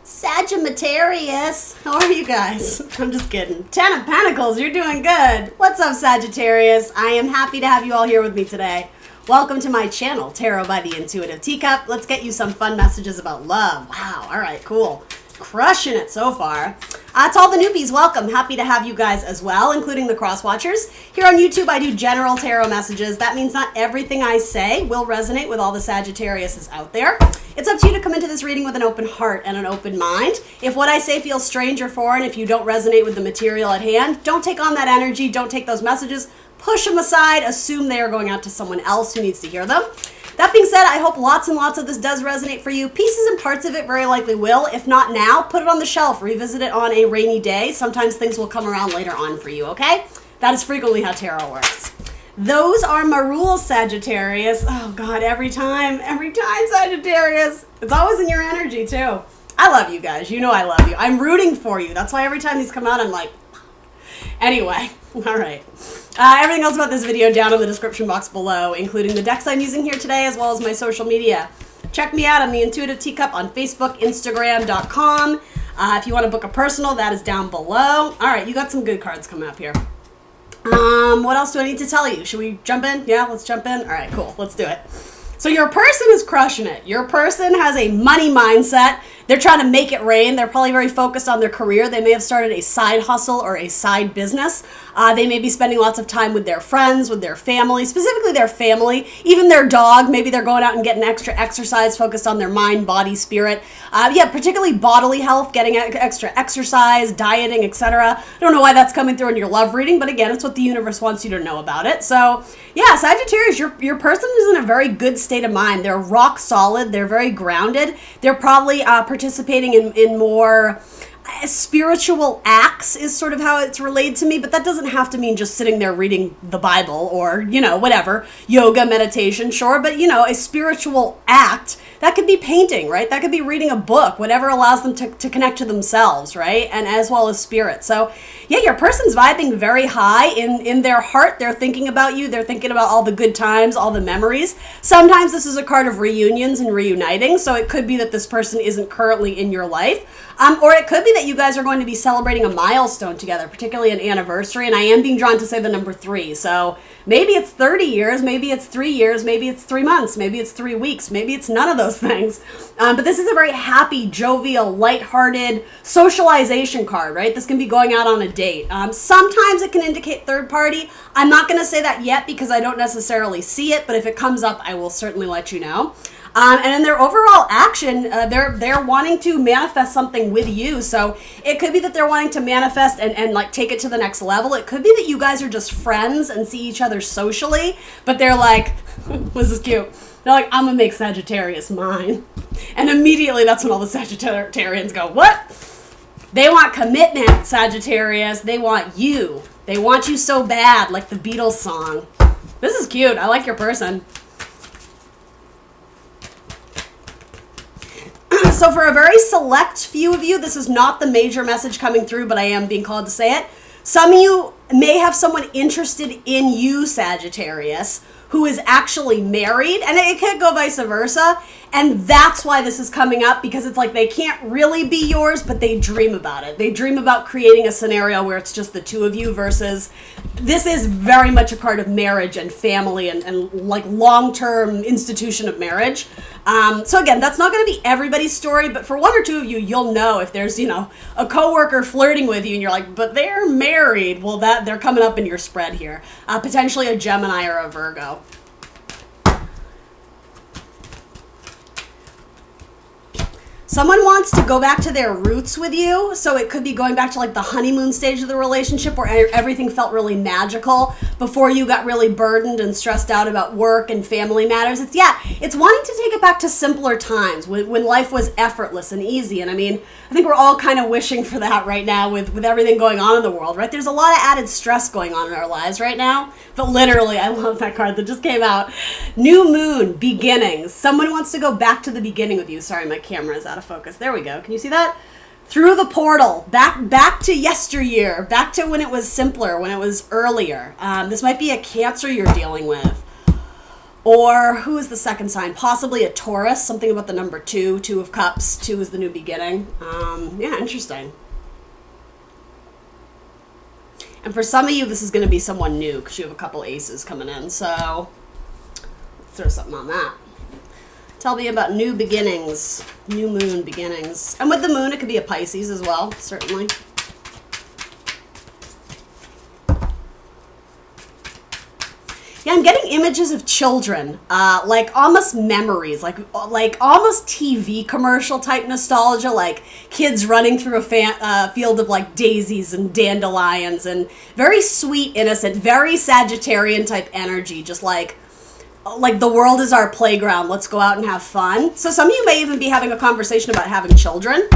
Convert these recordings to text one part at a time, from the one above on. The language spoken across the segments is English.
Sagittarius, how are you guys? I'm just kidding. 10 of Pentacles, you're doing good. What's up, Sagittarius? I am happy to have you all here with me today. Welcome to my channel, Tarot by the Intuitive Teacup. Let's get you some fun messages about love. Wow, all right, cool. Crushing it so far. To all the newbies, welcome. Happy to have you guys as well, including the cross watchers. Here on YouTube, I do general tarot messages. That means not everything I say will resonate with all the Sagittariuses out there. It's up to you to come into this reading with an open heart and an open mind. If what I say feels strange or foreign, if you don't resonate with the material at hand, don't take on that energy, don't take those messages, push them aside, assume they are going out to someone else who needs to hear them. That being said, I hope lots and lots of this does resonate for you. Pieces and parts of it very likely will. If not now, put it on the shelf. Revisit it on a rainy day. Sometimes things will come around later on for you, okay? That is frequently how tarot works. Those are my rules, Sagittarius. Oh, God, every time, Sagittarius. It's always in your energy, too. I love you guys. You know I love you. I'm rooting for you. That's why every time these come out, I'm like... Anyway, all right. Everything else about this video down in the description box below, including the decks I'm using here today, as well as my social media. Check me out on the Intuitive Teacup on Facebook, Instagram.com. If you want to book a personal, that is down below. All right, you got some good cards coming up here. What else do I need to tell you? Should we jump in? Yeah, let's jump in. All right, cool. Let's do it. So your person is crushing it. Your person has a money mindset. They're trying to make it rain. They're probably very focused on their career. They may have started a side hustle or a side business. They may be spending lots of time with their friends, with their family, specifically their family, even their dog. Maybe they're going out and getting extra exercise, focused on their mind, body, spirit. Particularly bodily health, getting extra exercise, dieting, etc. I don't know why that's coming through in your love reading, but again, it's what the universe wants you to know about it. So yeah, Sagittarius, your person is in a very good state of mind. They're rock solid. They're very grounded. They're probably participating in more spiritual acts is sort of how it's relayed to me, but that doesn't have to mean just sitting there reading the Bible or, whatever, yoga, meditation, sure, but, a spiritual act. That could be painting, right? That could be reading a book, whatever allows them to connect to themselves, right? And as well as spirit. So yeah, your person's vibing very high in their heart. They're thinking about you. They're thinking about all the good times, all the memories. Sometimes this is a card of reunions and reuniting. So it could be that this person isn't currently in your life. Or it could be that you guys are going to be celebrating a milestone together, particularly an anniversary. And I am being drawn to say the number 3. So maybe it's 30 years, maybe it's 3 years, maybe it's 3 months, maybe it's 3 weeks, maybe it's none of those things. But this is a very happy, jovial, lighthearted socialization card, right? This can be going out on a date. Sometimes it can indicate third party. I'm not going to say that yet because I don't necessarily see it, but if it comes up, I will certainly let you know. And in their overall action, they're wanting to manifest something with you. So it could be that they're wanting to manifest and like take it to the next level. It could be that you guys are just friends and see each other socially, but they're like, this is cute. They're like, I'm gonna make Sagittarius mine. And immediately that's when all the Sagittarians go, what? They want commitment, Sagittarius. They want you. They want you so bad, like the Beatles song. This is cute. I like your person. So for a very select few of you, this is not the major message coming through, but I am being called to say it. Some of you may have someone interested in you, Sagittarius, who is actually married, and it could go vice versa. And that's why this is coming up, because it's like they can't really be yours, but they dream about it. They dream about creating a scenario where it's just the two of you versus this is very much a card of marriage and family and like long-term institution of marriage. So again, that's not going to be everybody's story, but for one or two of you, you'll know if there's, a coworker flirting with you and you're like, but they're married. Well, that they're coming up in your spread here. Potentially a Gemini or a Virgo. Someone wants to go back to their roots with you, so it could be going back to like the honeymoon stage of the relationship where everything felt really magical before you got really burdened and stressed out about work and family matters. It's wanting to take it back to simpler times when life was effortless and easy. And I mean, I think we're all kind of wishing for that right now with everything going on in the world, right? There's a lot of added stress going on in our lives right now, but literally, I love that card that just came out. New moon, beginnings. Someone wants to go back to the beginning with you. Sorry, my camera is out of focus. There we go. Can you see that? Through the portal, back to yesteryear, back to when it was simpler, when it was earlier. This might be a Cancer you're dealing with. Or who is the second sign? Possibly a Taurus, something about the number 2, 2 of Cups, 2 is the new beginning. Yeah, interesting. And for some of you, this is going to be someone new because you have a couple aces coming in. So let's throw something on that. Tell me about new beginnings, new moon beginnings. And with the moon, it could be a Pisces as well, certainly. Yeah, I'm getting images of children, like almost memories, like almost TV commercial type nostalgia, like kids running through a field of like daisies and dandelions, and very sweet, innocent, very Sagittarian type energy, just like the world is our playground. Let's go out and have fun. So some of you may even be having a conversation about having children.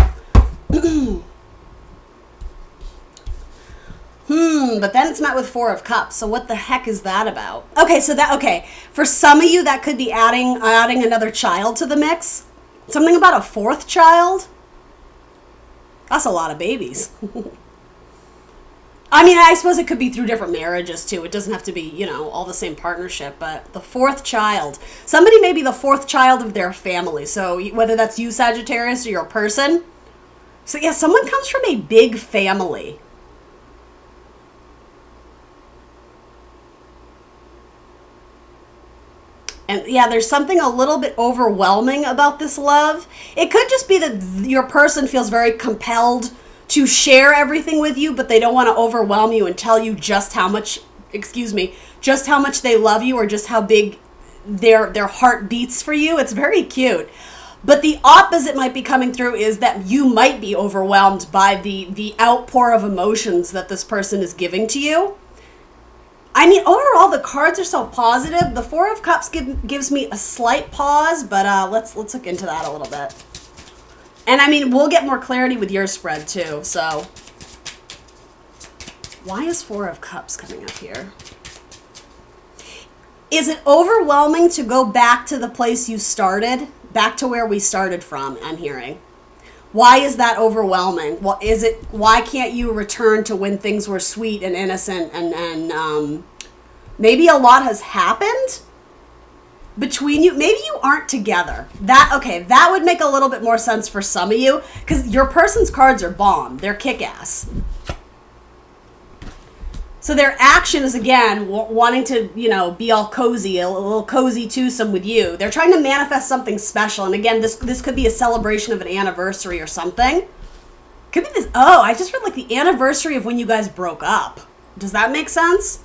But then it's met with 4 of Cups. So what the heck is that about? Okay, for some of you, that could be adding another child to the mix. Something about a 4th child. That's a lot of babies. I mean, I suppose it could be through different marriages too. It doesn't have to be, all the same partnership, but the 4th child. Somebody may be the 4th child of their family. So whether that's you, Sagittarius, or your person. So yeah, someone comes from a big family. And yeah, there's something a little bit overwhelming about this love. It could just be that your person feels very compelled to share everything with you, but they don't want to overwhelm you and tell you just how much they love you, or just how big their heart beats for you. It's very cute. But the opposite might be coming through is that you might be overwhelmed by the outpour of emotions that this person is giving to you. I mean, overall, the cards are so positive. The 4 of Cups gives me a slight pause, but let's look into that a little bit. And I mean, we'll get more clarity with your spread too. So, why is 4 of Cups coming up here? Is it overwhelming to go back to the place you started, back to where we started from? I'm hearing. Why is that overwhelming? Well, why can't you return to when things were sweet and innocent, and maybe a lot has happened between you? Maybe you aren't together. That would make a little bit more sense for some of you, because your person's cards are bomb. They're kick-ass. So their action is, again, wanting to, be all cozy, a little cozy twosome with you. They're trying to manifest something special. And again, this could be a celebration of an anniversary or something. Could be this. Oh, I just read like the anniversary of when you guys broke up. Does that make sense?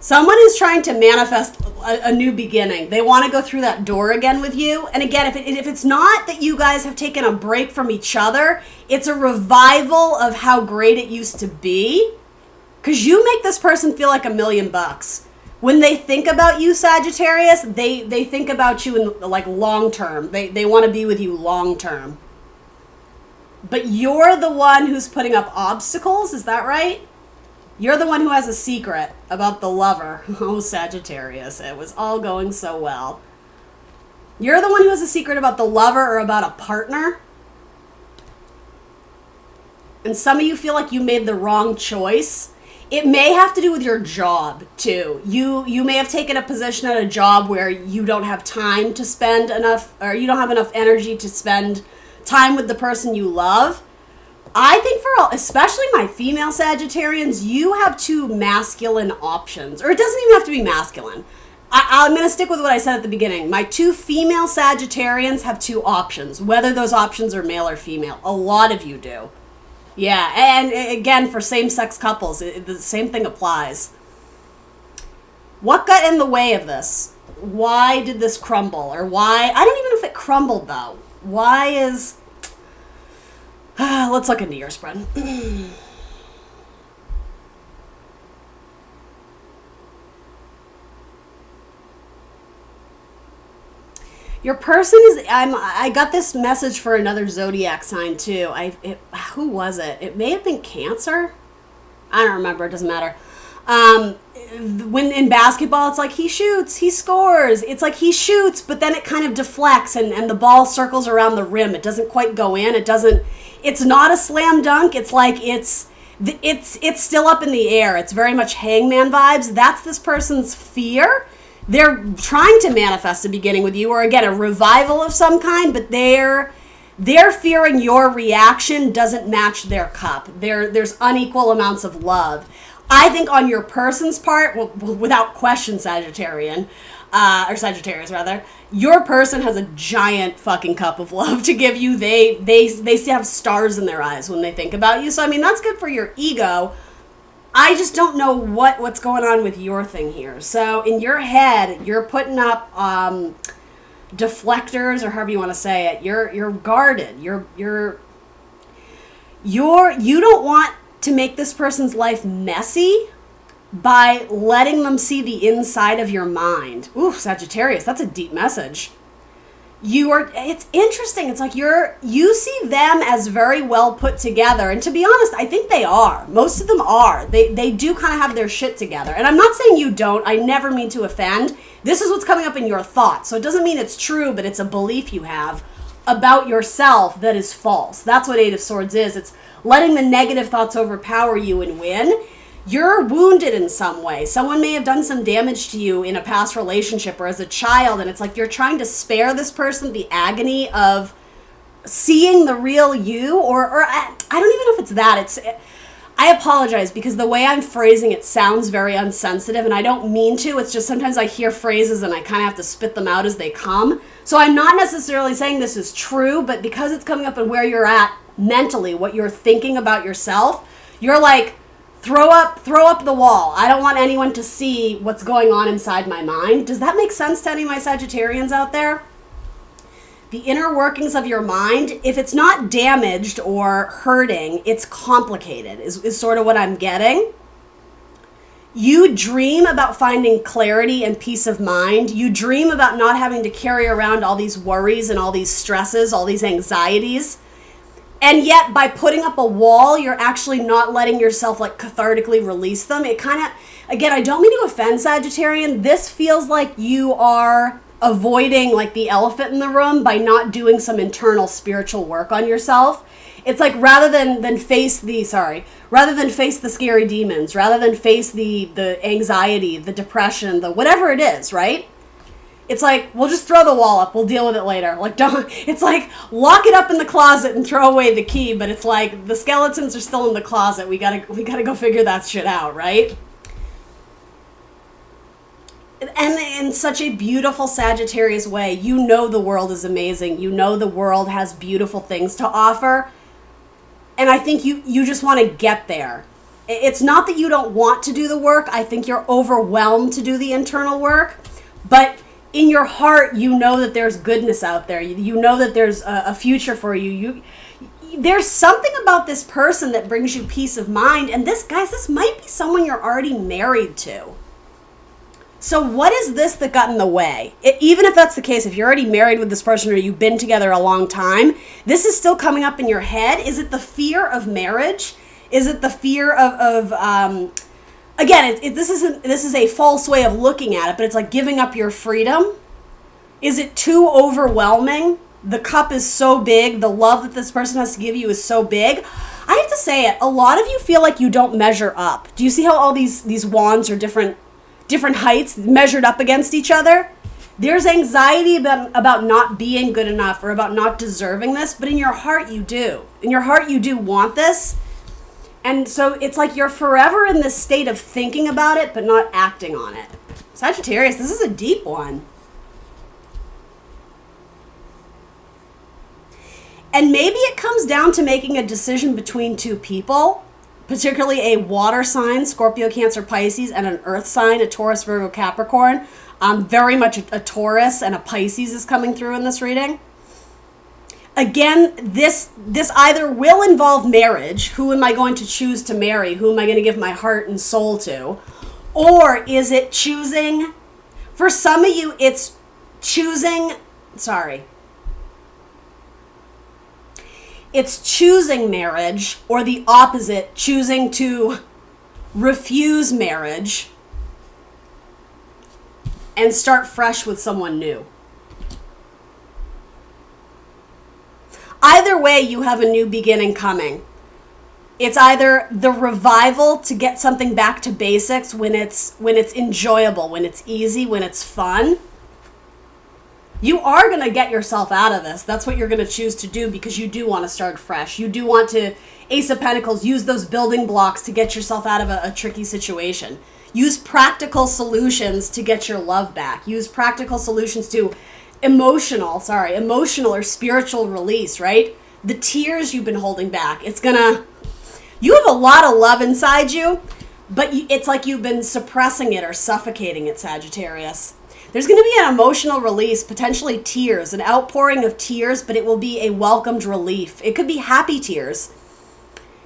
Someone is trying to manifest a new beginning. They want to go through that door again with you. And again, if it's not that you guys have taken a break from each other, it's a revival of how great it used to be. Because you make this person feel like $1 million. When they think about you, Sagittarius, they think about you in like long term. They want to be with you long term. But you're the one who's putting up obstacles, is that right? You're the one who has a secret about the lover. Oh, Sagittarius, it was all going so well. You're the one who has a secret about the lover or about a partner. And some of you feel like you made the wrong choice. It may have to do with your job, too. You may have taken a position at a job where you don't have time to spend enough, or you don't have enough energy to spend time with the person you love. I think especially my female Sagittarians, you have 2 masculine options. Or it doesn't even have to be masculine. I'm going to stick with what I said at the beginning. My 2 female Sagittarians have 2 options, whether those options are male or female. A lot of you do. Yeah, and again, for same-sex couples, the same thing applies. What got in the way of this? Why did this crumble? Or why? I don't even know if it crumbled, though. Why is... let's look into your spread. Your person is, I got this message for another zodiac sign too. Who was it? It may have been Cancer. I don't remember. It doesn't matter. When in basketball, it's like he shoots, he scores. It's like he shoots, but then it kind of deflects and the ball circles around the rim. It doesn't quite go in. It's not a slam dunk. It's like it's still up in the air. It's very much hangman vibes. That's this person's fear. they're trying to manifest a beginning with you, or again, a revival of some kind, but they're fearing your reaction doesn't match their cup. There's unequal amounts of love. I think on your person's part, well, without question, Sagittarian, or Sagittarius rather, your person has a giant fucking cup of love to give you. They have stars in their eyes when they think about you. So I mean, that's good for your ego. I just don't know what's going on with your thing here. So in your head, you're putting up deflectors, or however you want to say it. You're guarded. You don't want to make this person's life messy by letting them see the inside of your mind. Ooh, Sagittarius, that's a deep message. It's interesting. It's like you see them as very well put together. And to be honest, I think they are. Most of them are. They do kind of have their shit together. And I'm not saying you don't. I never mean to offend. This is what's coming up in your thoughts. So it doesn't mean it's true, but it's a belief you have about yourself that is false. That's what Eight of Swords is. It's letting the negative thoughts overpower you and win. You're wounded in some way. Someone may have done some damage to you in a past relationship or as a child, and it's like you're trying to spare this person the agony of seeing the real you, or I don't even know if it's that. I apologize because the way I'm phrasing it sounds very unsensitive, and I don't mean to. It's just sometimes I hear phrases and I kind of have to spit them out as they come. So I'm not necessarily saying this is true, but because it's coming up in where you're at mentally, what you're thinking about yourself, you're like, throw up the wall. I don't want anyone to see what's going on inside my mind. Does that make sense to any of my Sagittarians out there? The inner workings of your mind, if it's not damaged or hurting, it's complicated, is sort of what I'm getting. You dream about finding clarity and peace of mind. You dream about not having to carry around all these worries and all these stresses, all these anxieties. And yet, by putting up a wall, you're actually not letting yourself like cathartically release them. It kind of, again, I don't mean to offend Sagittarian. This feels like you are avoiding like the elephant in the room by not doing some internal spiritual work on yourself. It's like rather than face the scary demons, rather than face the anxiety, the depression, the whatever it is, right? It's like, we'll just throw the wall up. We'll deal with it later. Like, it's like, lock it up in the closet and throw away the key. But it's like, the skeletons are still in the closet. We gotta go figure that shit out, right? And in such a beautiful Sagittarius way, you know the world is amazing. You know the world has beautiful things to offer. And I think you just want to get there. It's not that you don't want to do the work. I think you're overwhelmed to do the internal work. But in your heart, you know that there's goodness out there. You know that there's a future for you. There's something about this person that brings you peace of mind. And this might be someone you're already married to. So what is this that got in the way? Even if that's the case, if you're already married with this person or you've been together a long time, this is still coming up in your head. Is it the fear of marriage? Is it the fear of again, this is a false way of looking at it, but it's like giving up your freedom. Is it too overwhelming? The cup is so big. The love that this person has to give you is so big. I have to say it. A lot of you feel like you don't measure up. Do you see how all these wands are different heights measured up against each other? There's anxiety about not being good enough or about not deserving this, but in your heart you do. In your heart you do want this. And so it's like you're forever in this state of thinking about it, but not acting on it. Sagittarius, this is a deep one. And maybe it comes down to making a decision between two people, particularly a water sign, Scorpio, Cancer, Pisces, and an earth sign, a Taurus, Virgo, Capricorn. Very much a Taurus and a Pisces is coming through in this reading. Again, this either will involve marriage. Who am I going to choose to marry? Who am I going to give my heart and soul to? Or is it choosing? For some of you, it's choosing, it's choosing marriage, or the opposite, choosing to refuse marriage and start fresh with someone new. Either way, you have a new beginning coming. It's either the revival to get something back to basics when it's enjoyable, when it's easy, when it's fun. You are going to get yourself out of this. That's what you're going to choose to do because you do want to start fresh. You do want to, Ace of Pentacles, use those building blocks to get yourself out of a tricky situation. Use practical solutions to get your love back. Use practical solutions to emotional or spiritual release, right? The tears you've been holding back. You have a lot of love inside you, but it's like you've been suppressing it or suffocating it, Sagittarius. There's going to be an emotional release, potentially tears, an outpouring of tears, but it will be a welcomed relief. It could be happy tears.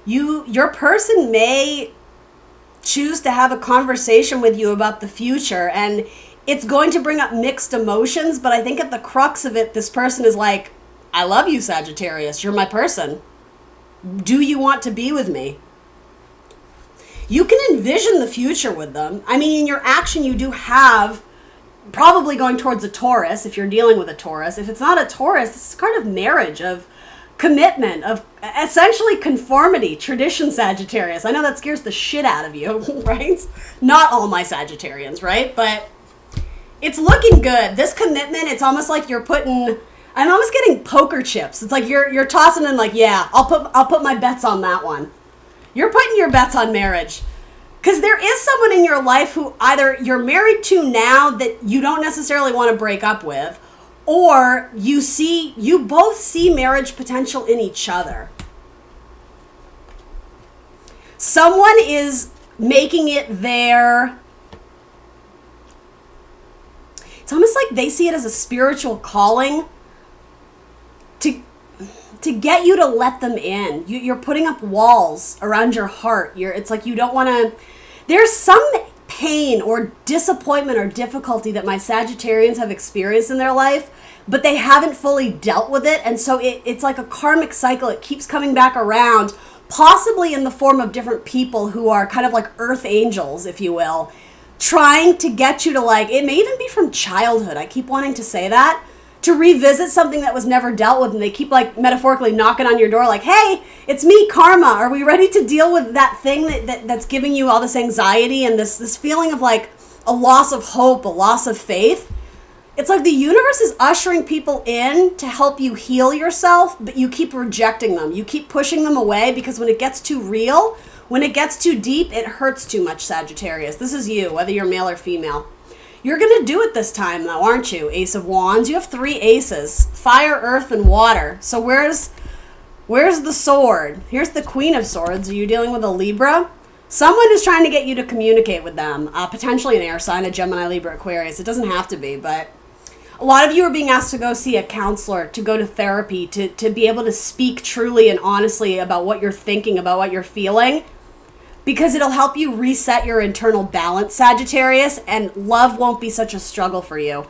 Your person may choose to have a conversation with you about the future, and it's going to bring up mixed emotions, but I think at the crux of it, this person is like, I love you, Sagittarius. You're my person. Do you want to be with me? You can envision the future with them. I mean, in your action, you do have probably going towards a Taurus if you're dealing with a Taurus. If it's not a Taurus, this is kind of marriage, of commitment, of essentially conformity, tradition, Sagittarius. I know that scares the shit out of you, right? Not all my Sagittarians, right? But it's looking good. This commitment, it's almost like you're putting... I'm almost getting poker chips. It's like you're tossing in like, yeah, I'll put my bets on that one. You're putting your bets on marriage. Because there is someone in your life who either you're married to now that you don't necessarily want to break up with, or you both see marriage potential in each other. Someone is making it their... It's almost like they see it as a spiritual calling to get you to let them in. You're putting up walls around your heart. It's like you don't want to... There's some pain or disappointment or difficulty that my Sagittarians have experienced in their life, but they haven't fully dealt with it. And so it's like a karmic cycle. It keeps coming back around, possibly in the form of different people who are kind of like earth angels, if you will, trying to get you to like... It may even be from childhood. I keep wanting to say that. To revisit something that was never dealt with, and they keep like metaphorically knocking on your door like, hey, it's me, karma. Are we ready to deal with that thing that's giving you all this anxiety and this feeling of like a loss of hope, a loss of faith? It's like the universe is ushering people in to help you heal yourself, but you keep rejecting them. You keep pushing them away because when it gets too real, when it gets too deep, it hurts too much, Sagittarius. This is you, whether you're male or female. You're going to do it this time, though, aren't you? Ace of Wands. You have 3 aces. Fire, earth, and water. So where's the sword? Here's the Queen of Swords. Are you dealing with a Libra? Someone is trying to get you to communicate with them. Potentially an air sign, a Gemini, Libra, Aquarius. It doesn't have to be, but a lot of you are being asked to go see a counselor, to go to therapy, to be able to speak truly and honestly about what you're thinking, about what you're feeling. Because it'll help you reset your internal balance, Sagittarius, and love won't be such a struggle for you.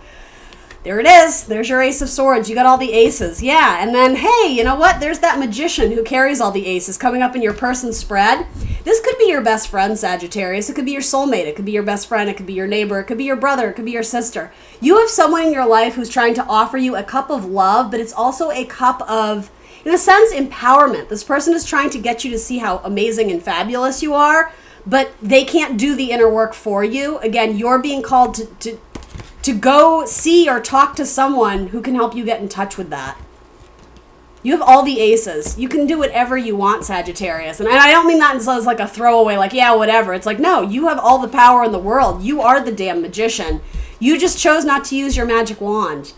There it is. There's your Ace of Swords. You got all the aces. Yeah, and then, hey, you know what? There's that magician who carries all the aces coming up in your person's spread. This could be your best friend, Sagittarius. It could be your soulmate. It could be your best friend. It could be your neighbor. It could be your brother. It could be your sister. You have someone in your life who's trying to offer you a cup of love, but it's also a cup of... in a sense, empowerment. This person is trying to get you to see how amazing and fabulous you are, but they can't do the inner work for you. Again, you're being called to go see or talk to someone who can help you get in touch with that. You have all the aces. You can do whatever you want, Sagittarius. And I don't mean that as like a throwaway, like, yeah, whatever. It's like, no, you have all the power in the world. You are the damn magician. You just chose not to use your magic wand.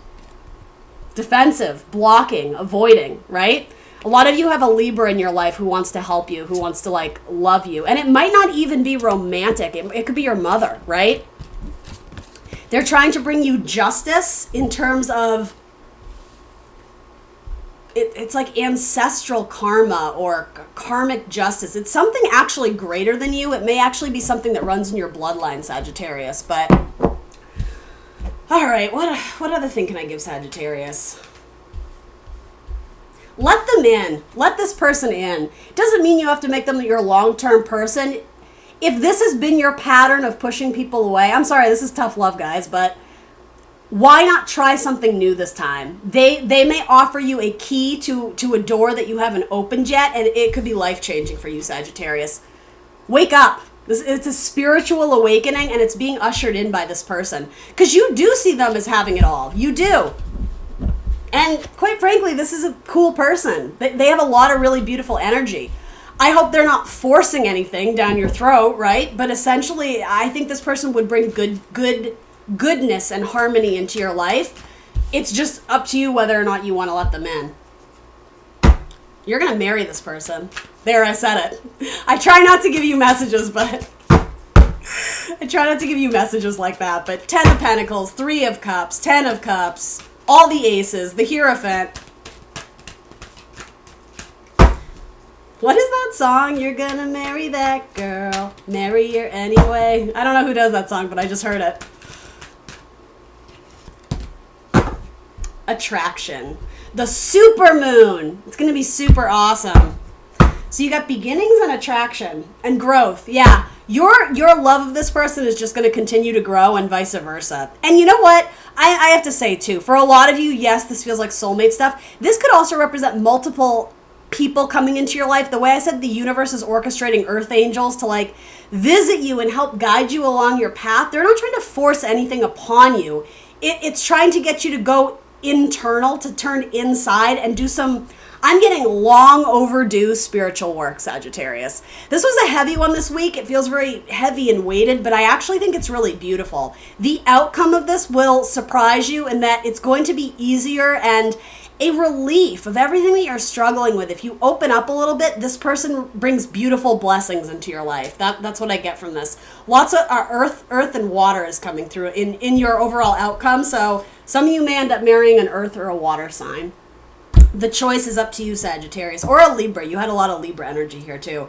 Defensive, blocking, avoiding, right? A lot of you have a Libra in your life who wants to help you, who wants to like love you. And it might not even be romantic. It could be your mother, right? They're trying to bring you justice in terms of, it's like ancestral karma or karmic justice. It's something actually greater than you. It may actually be something that runs in your bloodline, Sagittarius, but... All right, what other thing can I give Sagittarius? Let them in. Let this person in. It doesn't mean you have to make them your long-term person. If this has been your pattern of pushing people away, I'm sorry, this is tough love, guys, but why not try something new this time? They may offer you a key to a door that you haven't opened yet, and it could be life-changing for you, Sagittarius. Wake up. It's a spiritual awakening, and it's being ushered in by this person. Because you do see them as having it all. You do. And quite frankly, this is a cool person. They have a lot of really beautiful energy. I hope they're not forcing anything down your throat, right? But essentially, I think this person would bring goodness and harmony into your life. It's just up to you whether or not you want to let them in. You're going to marry this person. There, I said it. I try not to give you messages, but I try not to give you messages like that. But 10 of Pentacles, 3 of Cups, 10 of Cups, all the aces, the Hierophant. What is that song? You're gonna marry that girl. Marry her anyway. I don't know who does that song, but I just heard it. Attraction. The supermoon. It's going to be super awesome. So you got beginnings and attraction and growth. Yeah. Your love of this person is just going to continue to grow and vice versa. And you know what? I have to say too, for a lot of you, yes, this feels like soulmate stuff. This could also represent multiple people coming into your life. The way I said the universe is orchestrating earth angels to like visit you and help guide you along your path. They're not trying to force anything upon you. It's trying to get you to go internal, to turn inside and do some, I'm getting long overdue spiritual work, Sagittarius. This was a heavy one this week. It feels very heavy and weighted, but I actually think it's really beautiful. The outcome of this will surprise you in that it's going to be easier and a relief of everything that you're struggling with. If you open up a little bit, this person brings beautiful blessings into your life. That's what I get from this. Lots of earth and water is coming through in your overall outcome. So some of you may end up marrying an earth or a water sign. The choice is up to you, Sagittarius, or a Libra. You had a lot of Libra energy here too.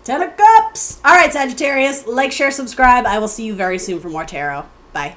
10 of Cups. All right, Sagittarius, like, share, subscribe. I will see you very soon for more tarot. Bye.